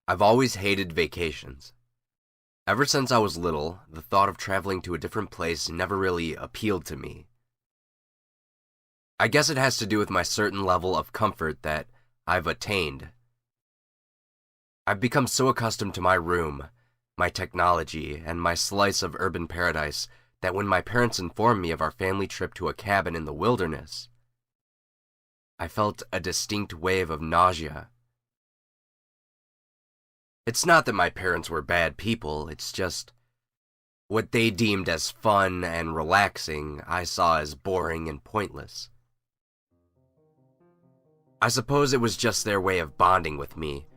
I've always hated vacations. Ever since I was little, the thought of traveling to a different place never really appealed to me. I guess it has to do with my certain level of comfort that I've attained. I've become so accustomed to my room, my technology, and my slice of urban paradise that when my parents informed me of our family trip to a cabin in the wilderness, I felt a distinct wave of nausea. It's not that my parents were bad people, it's just what they deemed as fun and relaxing, I saw as boring and pointless. I suppose it was just their way of bonding with me,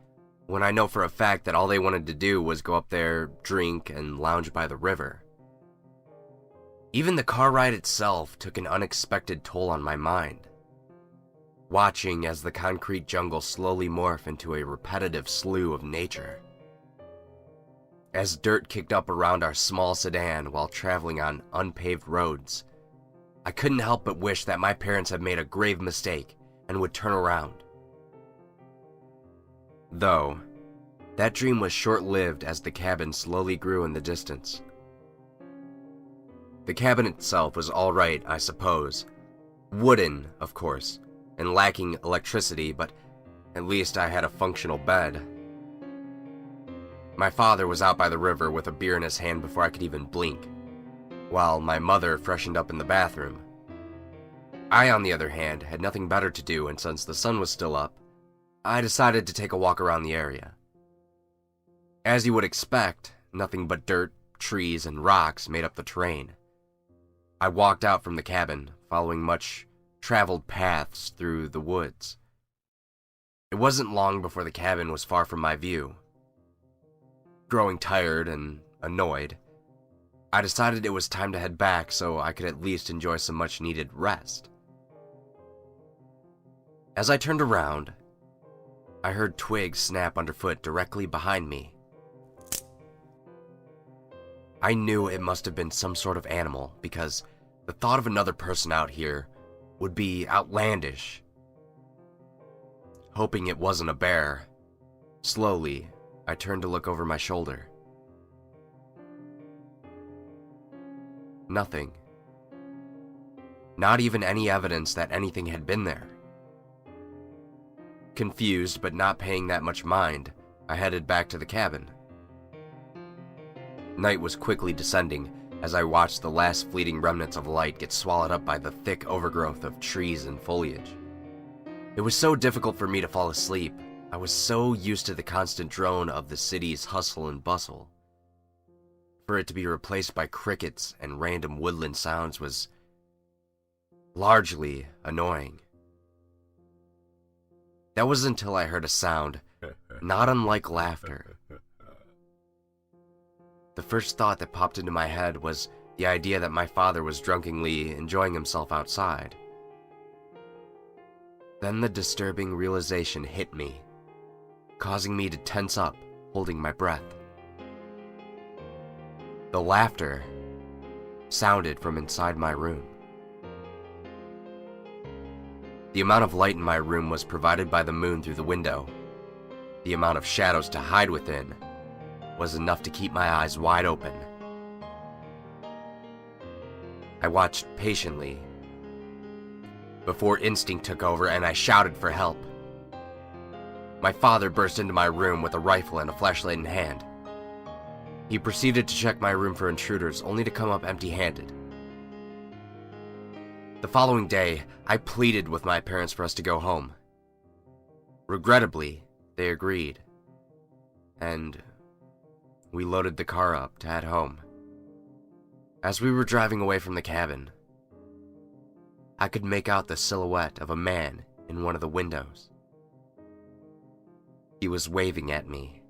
when I know for a fact that all they wanted to do was go up there, drink, and lounge by the river. Even the car ride itself took an unexpected toll on my mind. Watching as the concrete jungle slowly morph into a repetitive slew of nature. As dirt kicked up around our small sedan while traveling on unpaved roads, I couldn't help but wish that my parents had made a grave mistake and would turn around. Though, that dream was short-lived as the cabin slowly grew in the distance. The cabin itself was all right, I suppose. Wooden, of course, and lacking electricity, but at least I had a functional bed. My father was out by the river with a beer in his hand before I could even blink, while my mother freshened up in the bathroom. I, on the other hand, had nothing better to do, and since the sun was still up, I decided to take a walk around the area. As you would expect, nothing but dirt, trees, and rocks made up the terrain. I walked out from the cabin, following much traveled paths through the woods. It wasn't long before the cabin was far from my view. Growing tired and annoyed, I decided it was time to head back so I could at least enjoy some much-needed rest. As I turned around, I heard twigs snap underfoot directly behind me. I knew it must have been some sort of animal because the thought of another person out here would be outlandish. Hoping it wasn't a bear, slowly, I turned to look over my shoulder. Nothing. Not even any evidence that anything had been there. Confused but not paying that much mind, I headed back to the cabin. Night was quickly descending as I watched the last fleeting remnants of light get swallowed up by the thick overgrowth of trees and foliage. It was so difficult for me to fall asleep. I was so used to the constant drone of the city's hustle and bustle. For it to be replaced by crickets and random woodland sounds was largely annoying. That was until I heard a sound not unlike laughter. The first thought that popped into my head was the idea that my father was drunkenly enjoying himself outside. Then the disturbing realization hit me, causing me to tense up, holding my breath. The laughter sounded from inside my room. The amount of light in my room was provided by the moon through the window. The amount of shadows to hide within was enough to keep my eyes wide open. I watched patiently before instinct took over and I shouted for help. My father burst into my room with a rifle and a flashlight in hand. He proceeded to check my room for intruders, only to come up empty-handed. The following day, I pleaded with my parents for us to go home. Regrettably, they agreed, and we loaded the car up to head home. As we were driving away from the cabin, I could make out the silhouette of a man in one of the windows. He was waving at me.